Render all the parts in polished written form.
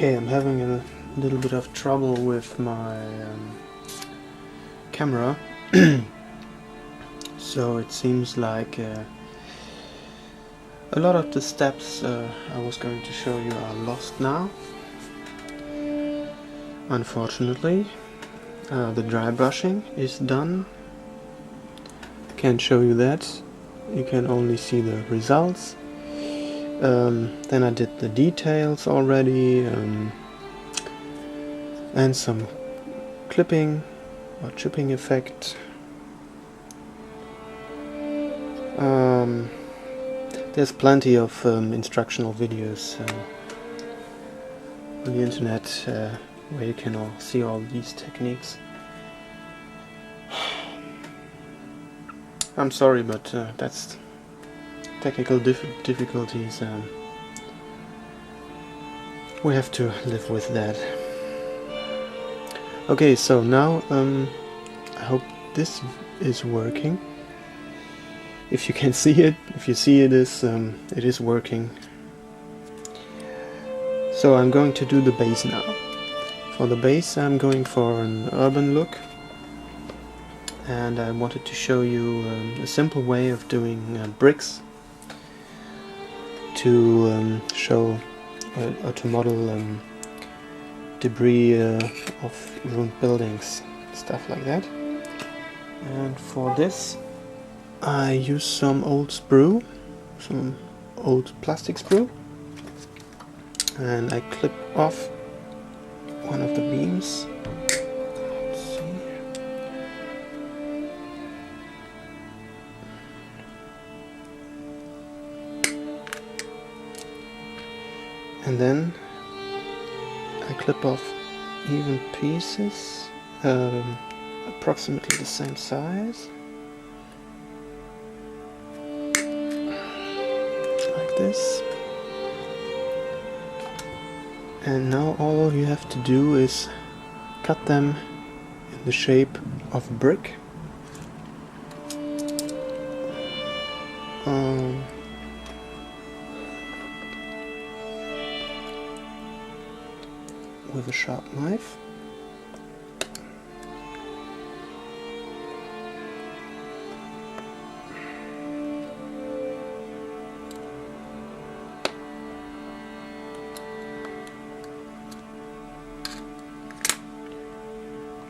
Okay, I'm having a little bit of trouble with my camera, so it seems like a lot of the steps I was going to show you are lost now. Unfortunately, the dry brushing is done. Can't show you that. You can only see the results. Then I did the details already, and some clipping or chipping effect. There's plenty of instructional videos on the internet where you can all see all these techniques. I'm sorry, but that's technical difficulties. We have to live with that. Okay, so now I hope this is working. If you can see it, if you see it is working. So I'm going to do the base now. For the base I'm going for an urban look, and I wanted to show you a simple way of doing bricks to show or to model debris of ruined buildings, stuff like that. And for this I use some old sprue, some old plastic sprue, and I clip off one of the beams. Let's see. And then I clip off even pieces, approximately the same size, like this. And now all you have to do is cut them in the shape of a brick. With a sharp knife.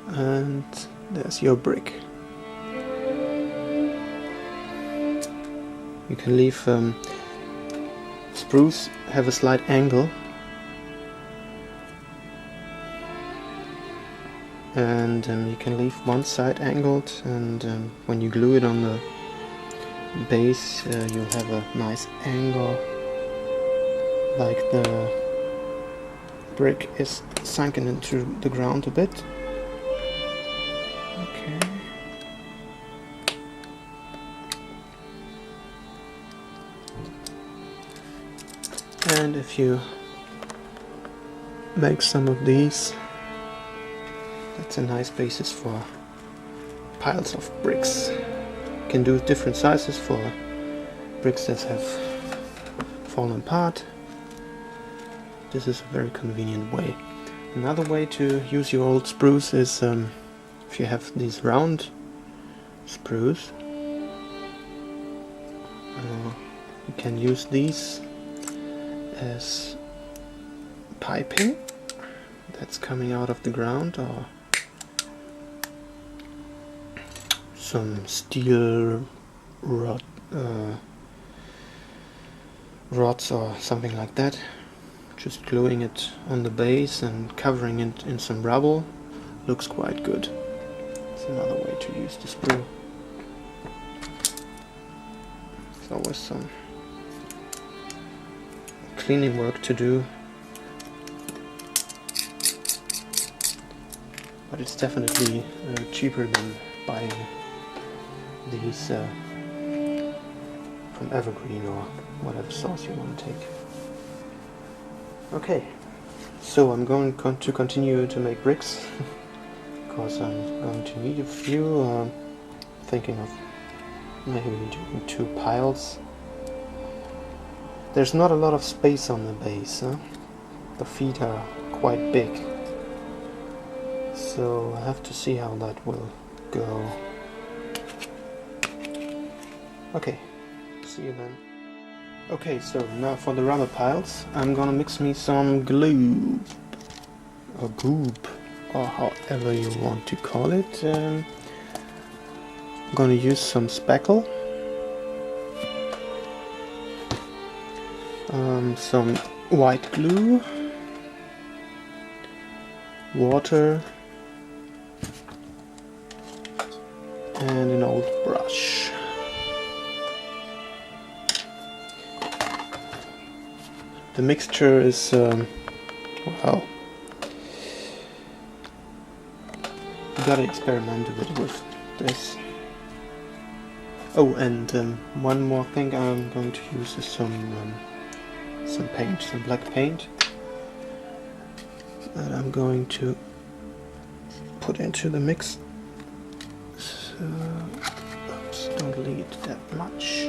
And there's your brick. You can leave sprues have a slight angle, and you can leave one side angled, and when you glue it on the base you'll have a nice angle, like the brick is sunken into the ground a bit. Okay. And if you make some of these, that's a nice basis for piles of bricks. You can do different sizes for bricks that have fallen apart. This is a very convenient way. Another way to use your old sprues is if you have these round sprues, you can use these as piping that's coming out of the ground, or some steel rods or something like that. Just gluing it on the base and covering it in some rubble looks quite good. It's another way to use the sprue. There's always some cleaning work to do, but it's definitely cheaper than buying these from Evergreen or whatever source you want to take. Okay, so I'm going to continue to make bricks because I'm going to need a few. Thinking of maybe doing 2 piles. There's not a lot of space on the base, huh? The feet are quite big. So I have to see how that will go. Okay, see you then. Okay, so now for the rubber piles, I'm gonna mix me some glue, or goop, or however you want to call it. I'm gonna use some spackle, some white glue, water, and an old brush. The mixture is, well, you gotta experiment a bit with this. Oh, and one more thing I'm going to use is some paint, some black paint that I'm going to put into the mix. So, oops, don't lead that much.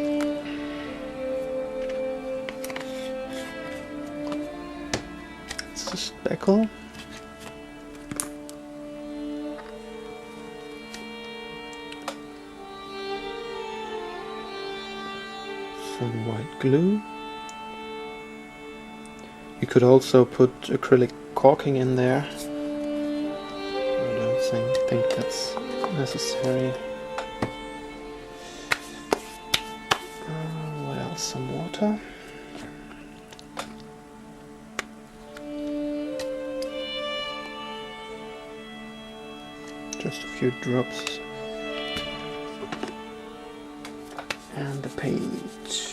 It's a speckle. Some white glue. You could also put acrylic caulking in there. I don't think that's necessary. What else? Some water. Just a few drops. And the paint.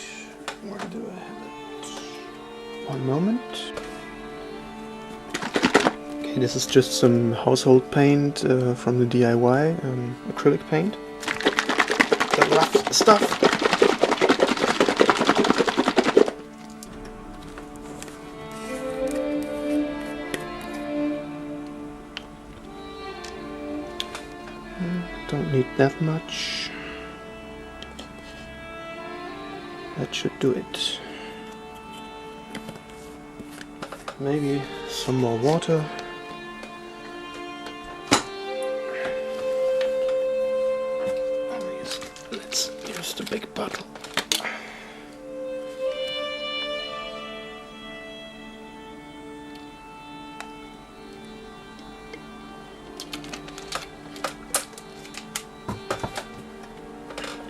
Where do I have it? One moment. Okay, this is just some household paint from the DIY, acrylic paint. The rough stuff. Don't need that much. That should do it. Maybe some more water. Let's use the big bottle.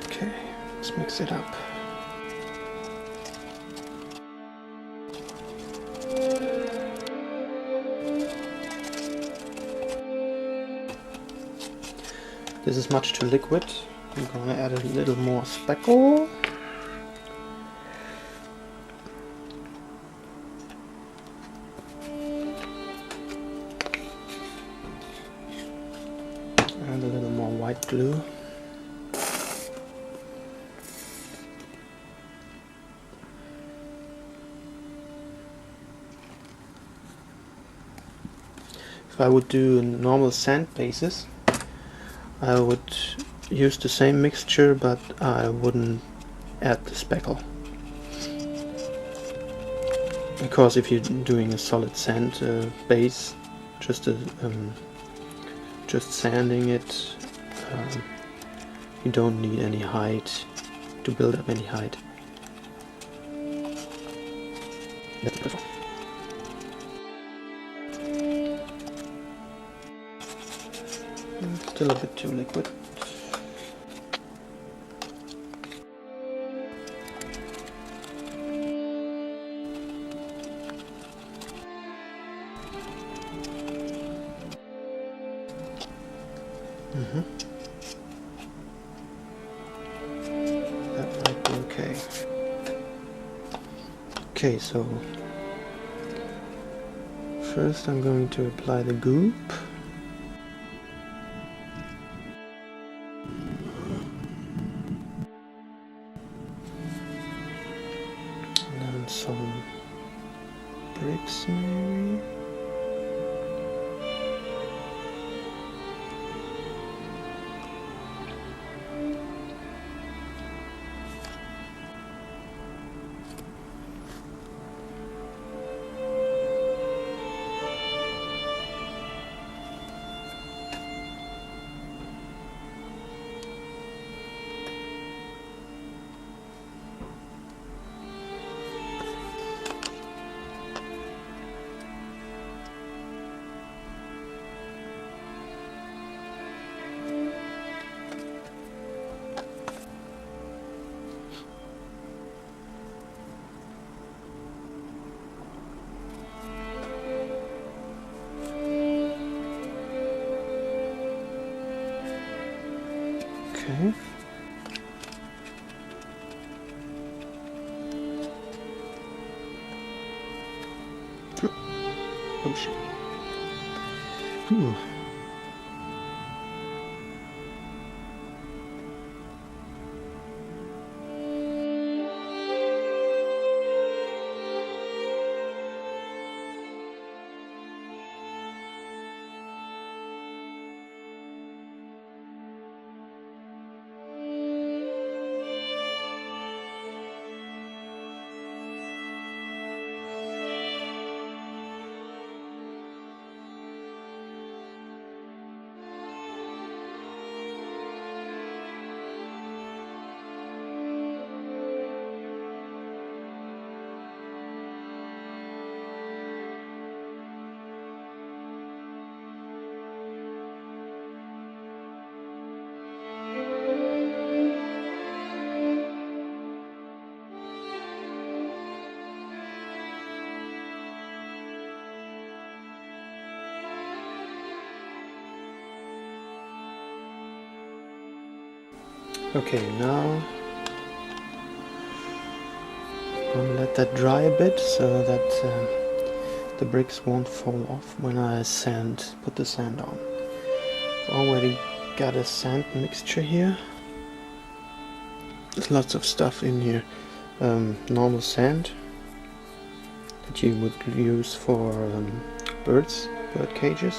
Okay, let's mix it up. This is much too liquid. I'm gonna add a little more speckle. And a little more white glue. If I would do normal sand bases, I would use the same mixture, but I wouldn't add the speckle. Because if you're doing a solid sand base, just sanding it, you don't need any height to build up any height. That's perfect. Still a bit too liquid. That might be okay. Okay, so first I'm going to apply the goop. Some bricks maybe. Okay. Oh shit. Ooh. Okay, now I'm gonna let that dry a bit so that the bricks won't fall off when I put the sand on. I've already got a sand mixture here. There's lots of stuff in here. Normal sand that you would use for bird cages.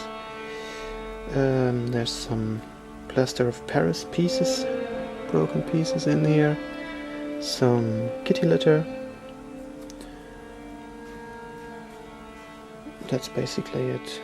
There's some plaster of Paris pieces, broken pieces in here. Some kitty litter. That's basically it.